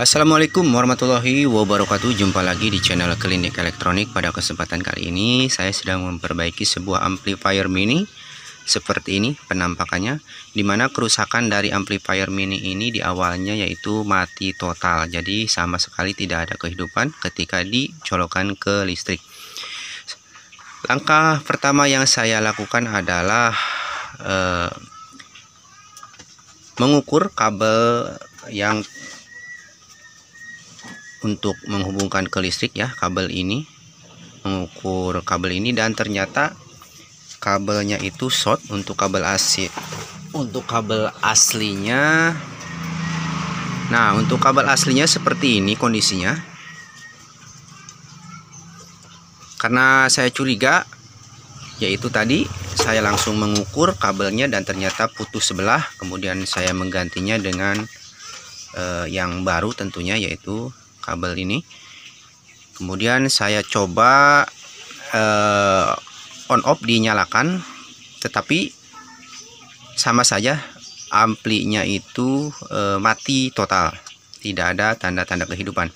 Assalamualaikum warahmatullahi wabarakatuh. Jumpa lagi di channel Klinik Elektronik. Pada kesempatan kali ini saya sedang memperbaiki sebuah amplifier mini seperti ini penampakannya, dimana kerusakan dari amplifier mini ini di awalnya yaitu mati total. Jadi sama sekali tidak ada kehidupan ketika dicolokkan ke listrik. Langkah pertama yang saya lakukan adalah mengukur kabel yang untuk menghubungkan ke listrik ya, kabel ini, mengukur kabel ini, dan ternyata kabelnya itu short untuk kabel AC. Untuk kabel aslinya, nah untuk kabel aslinya seperti ini kondisinya. Karena saya curiga, yaitu tadi saya langsung mengukur kabelnya dan ternyata putus sebelah. Kemudian saya menggantinya dengan yang baru tentunya, yaitu kabel ini. Kemudian saya coba on off dinyalakan, tetapi sama saja amplinya itu mati total, tidak ada tanda-tanda kehidupan.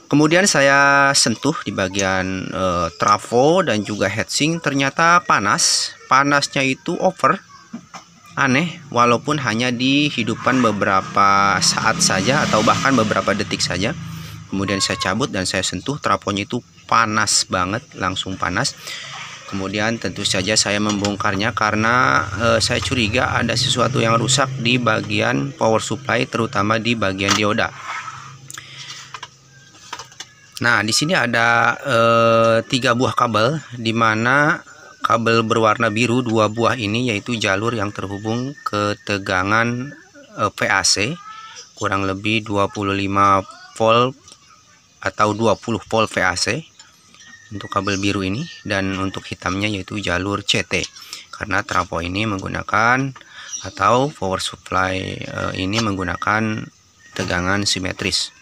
Kemudian saya sentuh di bagian trafo dan juga heatsink, ternyata panasnya itu over. Aneh, walaupun hanya dihidupkan beberapa saat saja atau bahkan beberapa detik saja. Kemudian saya cabut dan saya sentuh, trafonya itu panas banget, langsung panas. Kemudian tentu saja saya membongkarnya karena saya curiga ada sesuatu yang rusak di bagian power supply, terutama di bagian dioda. Nah, di sini ada 3 buah kabel, di mana kabel berwarna biru 2 buah ini yaitu jalur yang terhubung ke tegangan VAC kurang lebih 25 volt atau 20 volt VAC untuk kabel biru ini, dan untuk hitamnya yaitu jalur CT karena trafo ini menggunakan atau power supply ini menggunakan tegangan simetris.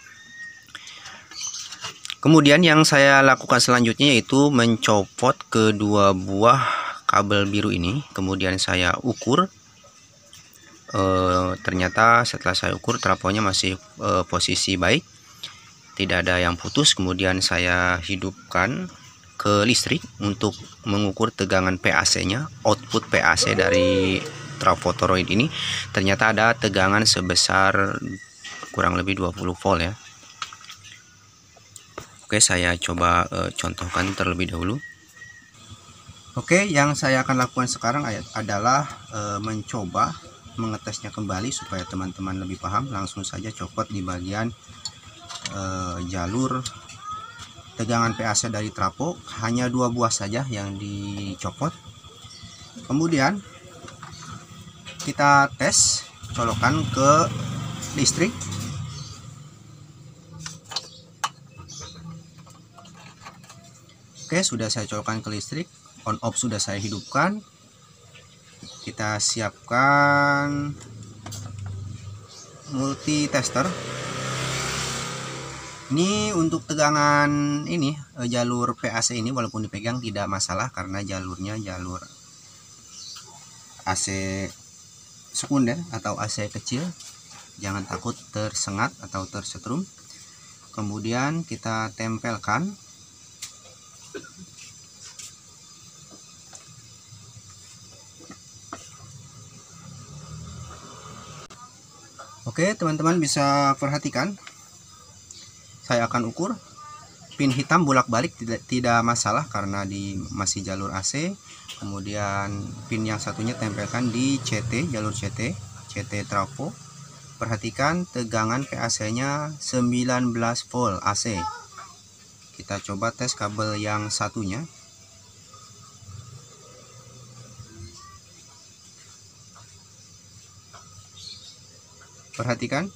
Kemudian yang saya lakukan selanjutnya yaitu mencopot kedua buah kabel biru ini. Kemudian saya ukur, ternyata setelah saya ukur trafonya masih posisi baik, tidak ada yang putus. Kemudian saya hidupkan ke listrik untuk mengukur tegangan PAC nya, output PAC dari trafo toroid ini. Ternyata ada tegangan sebesar kurang lebih 20 volt ya. Oke, saya coba contohkan terlebih dahulu. Oke, yang saya akan lakukan sekarang adalah mencoba mengetesnya kembali supaya teman-teman lebih paham. Langsung saja copot di bagian jalur tegangan PAC dari trafo, hanya 2 buah saja yang dicopot. Kemudian kita tes colokan ke listrik. Oke, sudah saya colokkan ke listrik, on off sudah saya hidupkan. Kita siapkan multi tester. Ini untuk tegangan ini jalur PAC ini walaupun dipegang tidak masalah karena jalurnya jalur AC sekunder atau AC kecil. Jangan takut tersengat atau tersetrum. Kemudian kita tempelkan. Oke, teman-teman bisa perhatikan, saya akan ukur pin hitam bolak-balik tidak masalah karena masih jalur AC. Kemudian pin yang satunya tempelkan di CT, jalur CT trafo. Perhatikan tegangan PAC nya 19 volt AC. Kita coba tes kabel yang satunya. Perhatikan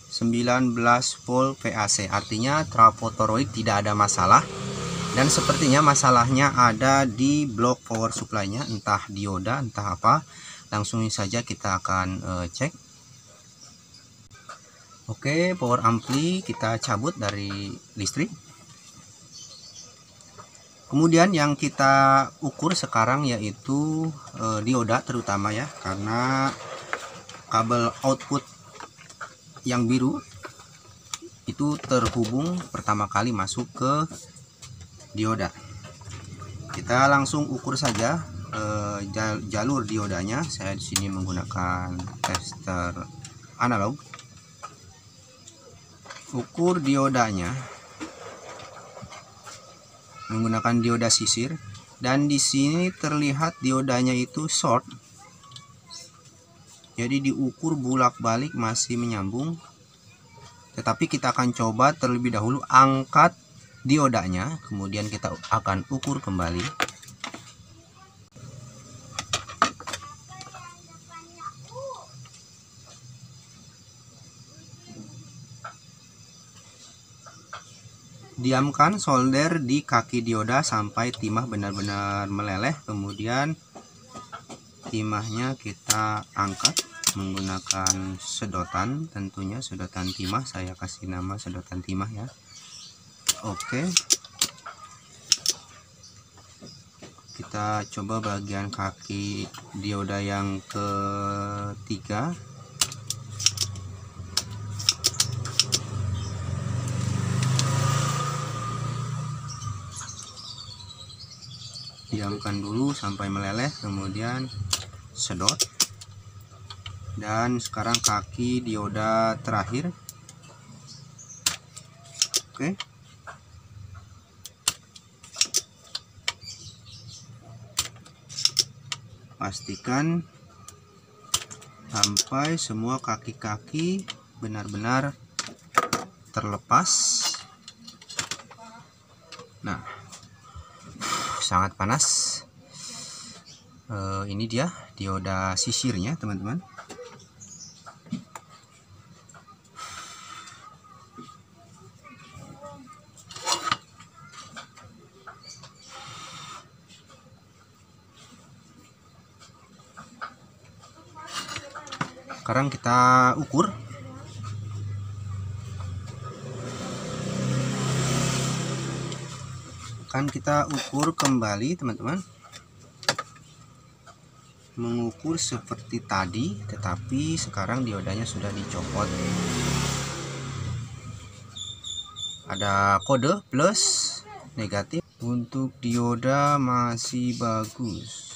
19 volt VAC, artinya trafo toroid tidak ada masalah, dan sepertinya masalahnya ada di blok power supply-nya, entah dioda entah apa. Langsung saja kita akan cek. Oke, power ampli kita cabut dari listrik. Kemudian yang kita ukur sekarang yaitu dioda terutama ya, karena kabel output yang biru itu terhubung pertama kali masuk ke dioda. Kita langsung ukur saja jalur diodanya. Saya di sini menggunakan tester analog. Ukur diodanya menggunakan dioda sisir, dan di sini terlihat diodanya itu short. Jadi diukur bolak-balik masih menyambung. Tetapi kita akan coba terlebih dahulu angkat diodanya, kemudian kita akan ukur kembali. Diamkan solder di kaki dioda sampai timah benar-benar meleleh. Kemudian timahnya kita angkat menggunakan sedotan, tentunya sedotan timah. Saya kasih nama sedotan timah ya. Oke, kita coba bagian kaki dioda yang ketiga. Diamkan dulu sampai meleleh, kemudian sedot. Dan sekarang kaki dioda terakhir. Oke, pastikan sampai semua kaki-kaki benar-benar terlepas. Nah, sangat panas. Ini dia dioda sisirnya, teman-teman. Sekarang kita ukur. Akan kita ukur kembali, teman-teman. Mengukur seperti tadi, tetapi sekarang diodanya sudah dicopot. Ada kode plus, negatif. Untuk dioda masih bagus.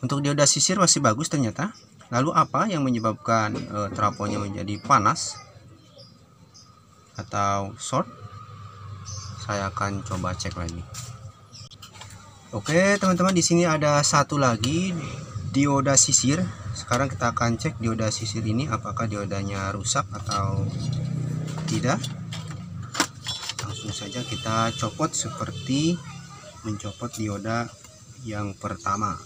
Untuk dioda sisir masih bagus ternyata. Lalu apa yang menyebabkan trafonya menjadi panas atau short? Saya akan coba cek lagi. Oke, teman-teman, di sini ada satu lagi dioda sisir. Sekarang kita akan cek dioda sisir ini apakah diodanya rusak atau tidak. Langsung saja kita copot seperti mencopot dioda yang pertama.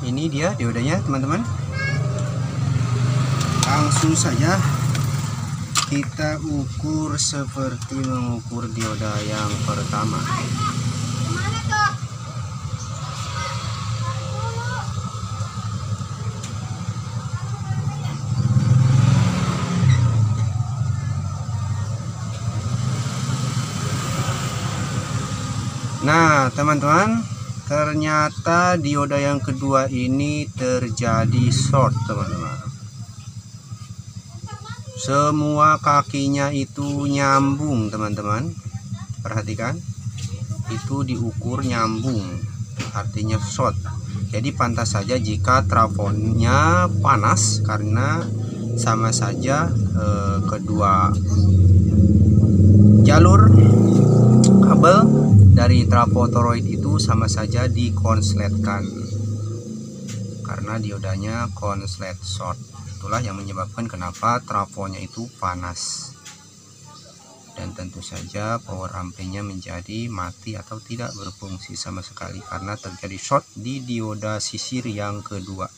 Ini dia diodanya, teman-teman. Langsung saja kita ukur seperti mengukur dioda yang pertama. Nah, teman-teman, ternyata dioda yang kedua ini terjadi short, teman-teman. Semua kakinya itu nyambung, teman-teman. Perhatikan, itu diukur nyambung, artinya short. Jadi pantas saja jika trafonya panas, karena sama saja kedua jalur kabel dari trafo toroid itu sama saja dikonsletkan karena diodanya konslet short. Itulah yang menyebabkan kenapa trafonya itu panas, dan tentu saja power ampenya menjadi mati atau tidak berfungsi sama sekali karena terjadi short di dioda sisir yang kedua.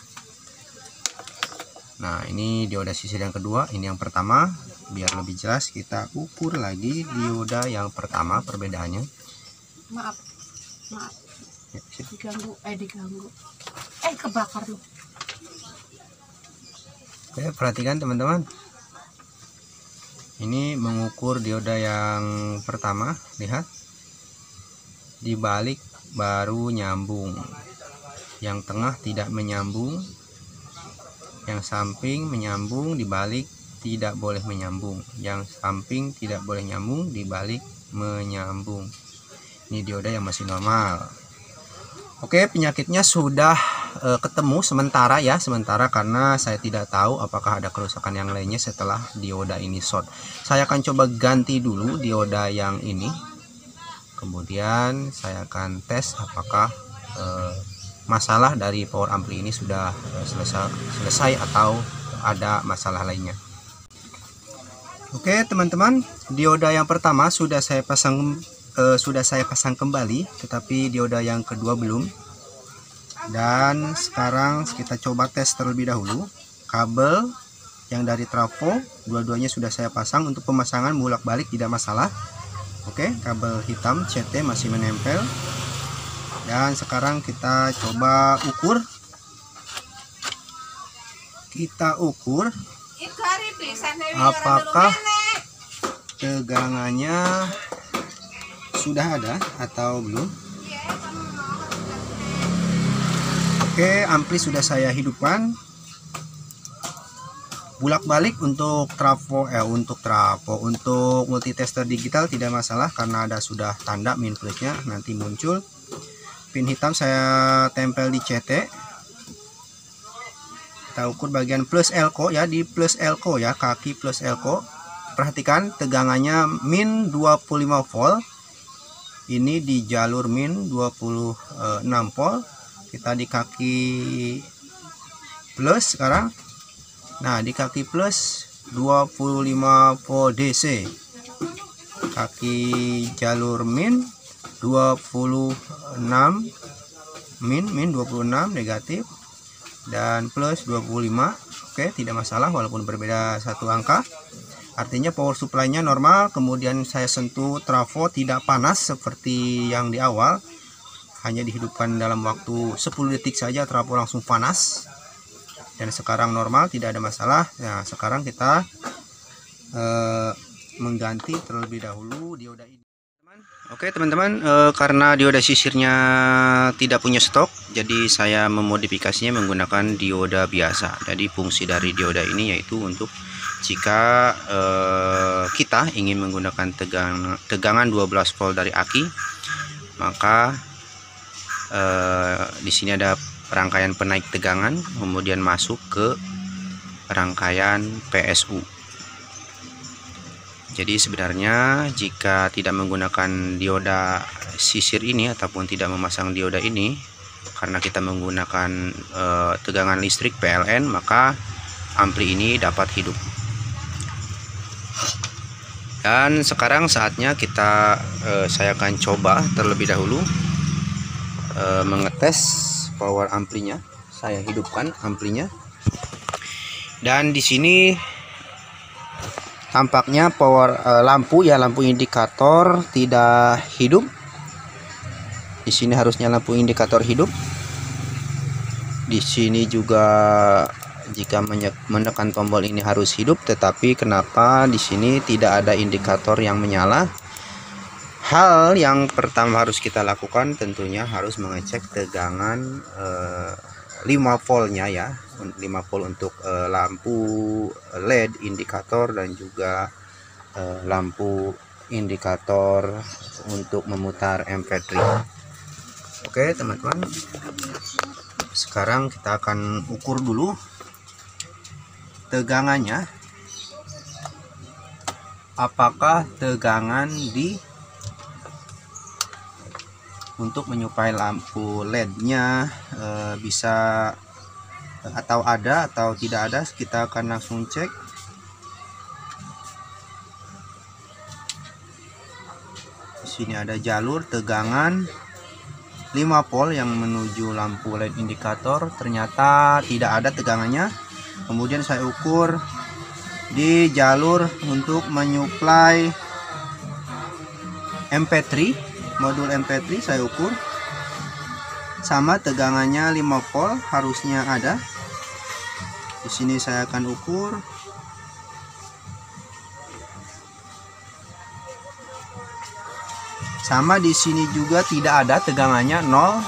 Nah, ini dioda sisir yang kedua, ini yang pertama. biar lebih jelas kita ukur lagi dioda yang pertama perbedaannya. Maaf ya, diganggu kebakar loh. Oke, perhatikan teman-teman, ini mengukur dioda yang pertama, lihat dibalik baru nyambung, yang tengah tidak menyambung, yang samping menyambung, dibalik tidak boleh menyambung, yang samping tidak boleh nyambung, dibalik menyambung. Ini dioda yang masih normal. Oke, penyakitnya sudah ketemu sementara ya, sementara karena saya tidak tahu apakah ada kerusakan yang lainnya setelah dioda ini short. Saya akan coba ganti dulu dioda yang ini, kemudian saya akan tes apakah masalah dari power ampli ini sudah selesai atau ada masalah lainnya. Oke teman-teman, dioda yang pertama sudah saya pasang kembali, tetapi dioda yang kedua belum. Dan sekarang kita coba tes terlebih dahulu kabel yang dari trafo, dua-duanya sudah saya pasang. Untuk pemasangan bolak-balik tidak masalah. Oke, kabel hitam CT masih menempel. Dan sekarang kita coba ukur. Kita ukur apakah tegangannya sudah ada atau belum. Oke, ampli sudah saya hidupkan. Bolak-balik untuk untuk multitester digital tidak masalah karena ada sudah tanda min plusnya nanti muncul. Pin hitam saya tempel di CT. Kita ukur bagian plus elko ya, di plus elko ya, kaki plus elko. Perhatikan tegangannya min 25 volt. Ini di jalur min 26 volt. Kita di kaki plus sekarang. Nah, di kaki plus 25 volt DC. Kaki jalur min 26 min 26 negatif dan plus 25. Oke, tidak masalah walaupun berbeda satu angka. Artinya power supply-nya normal. Kemudian saya sentuh trafo tidak panas seperti yang di awal. Hanya dihidupkan dalam waktu 10 detik saja trafo langsung panas. Dan sekarang normal, tidak ada masalah. Nah, sekarang kita mengganti terlebih dahulu dioda ini. Oke teman-teman, karena dioda sisirnya tidak punya stok, jadi saya memodifikasinya menggunakan dioda biasa. Jadi fungsi dari dioda ini yaitu untuk jika kita ingin menggunakan tegangan 12 volt dari aki, maka di sini ada rangkaian penaik tegangan, kemudian masuk ke rangkaian PSU. Jadi sebenarnya jika tidak menggunakan dioda sisir ini ataupun tidak memasang dioda ini, karena kita menggunakan tegangan listrik PLN, maka ampli ini dapat hidup. Dan sekarang saatnya saya akan coba terlebih dahulu mengetes power amplinya. Saya hidupkan amplinya. Dan di sini tampaknya power lampu indikator tidak hidup. Di sini harusnya lampu indikator hidup. Di sini juga jika menekan tombol ini harus hidup, tetapi kenapa di sini tidak ada indikator yang menyala? Hal yang pertama harus kita lakukan tentunya harus mengecek tegangan 5 voltnya ya, 5 volt untuk lampu LED indikator dan juga lampu indikator untuk memutar MP3. Oke teman-teman, sekarang kita akan ukur dulu tegangannya, apakah tegangan untuk menyuplai lampu LED-nya bisa atau ada atau tidak ada. Kita akan langsung cek. Di sini ada jalur tegangan 5 volt yang menuju lampu LED indikator, ternyata tidak ada tegangannya. Kemudian saya ukur di jalur untuk menyuplai MP3, modul MP3 saya ukur sama tegangannya 5 volt harusnya ada. Di sini saya akan ukur. Sama di sini juga tidak ada tegangannya 0.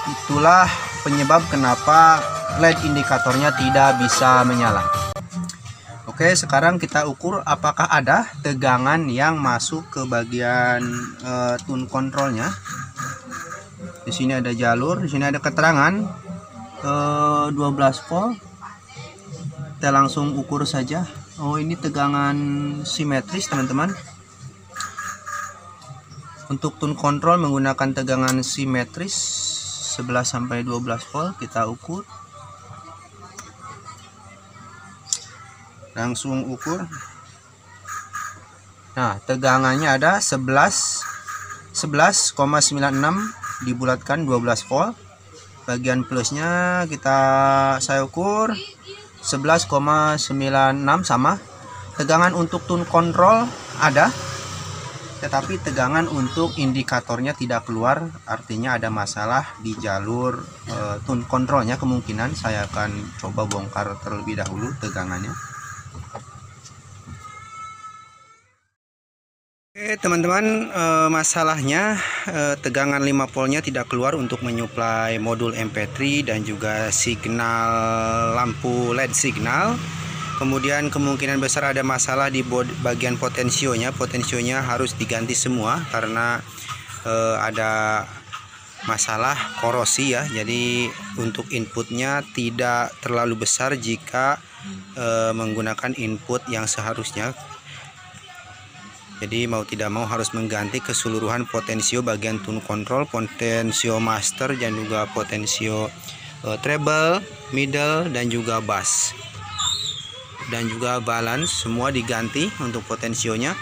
Itulah penyebab kenapa LED indikatornya tidak bisa menyala. Oke, sekarang kita ukur apakah ada tegangan yang masuk ke bagian tune controlnya. Di sini ada jalur, di sini ada keterangan 12 volt. Kita langsung ukur saja. Oh, ini tegangan simetris, teman-teman. Untuk tune control menggunakan tegangan simetris 11 sampai 12 volt. Kita ukur. Langsung ukur. Nah, tegangannya ada 11,96 dibulatkan 12 volt. Bagian plusnya saya ukur 11,96 sama. Tegangan untuk tune control ada, tetapi tegangan untuk indikatornya tidak keluar, artinya ada masalah di jalur tune controlnya. Kemungkinan saya akan coba bongkar terlebih dahulu tegangannya. Oke teman-teman, masalahnya tegangan 5 voltnya tidak keluar untuk menyuplai modul MP3 dan juga signal lampu LED signal. Kemudian kemungkinan besar ada masalah di bagian potensionya. Potensionya harus diganti semua karena ada masalah korosi ya. Jadi untuk inputnya tidak terlalu besar jika menggunakan input yang seharusnya. Jadi mau tidak mau harus mengganti keseluruhan potensio bagian tune control, potensio master dan juga potensio treble, middle dan juga bass. Dan juga balance semua diganti untuk potensionya.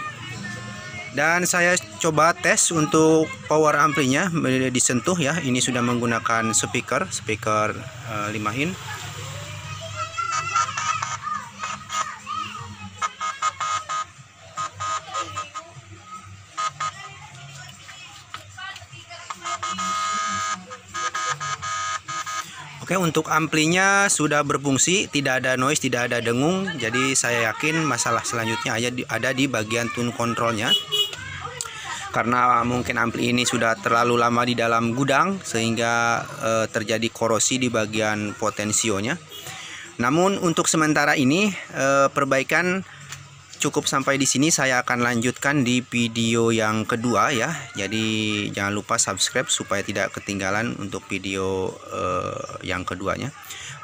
Dan saya coba tes untuk power amplinya disentuh ya. Ini sudah menggunakan speaker 5 in. Oke, untuk amplinya sudah berfungsi, tidak ada noise, tidak ada dengung. Jadi saya yakin masalah selanjutnya ada di bagian tune controlnya. Karena mungkin ampli ini sudah terlalu lama di dalam gudang sehingga terjadi korosi di bagian potensionya. Namun untuk sementara ini perbaikan cukup sampai di sini. Saya akan lanjutkan di video yang kedua ya. Jadi jangan lupa subscribe supaya tidak ketinggalan untuk video yang keduanya.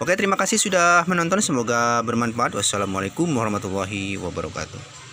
Oke, terima kasih sudah menonton. Semoga bermanfaat. Wassalamualaikum warahmatullahi wabarakatuh.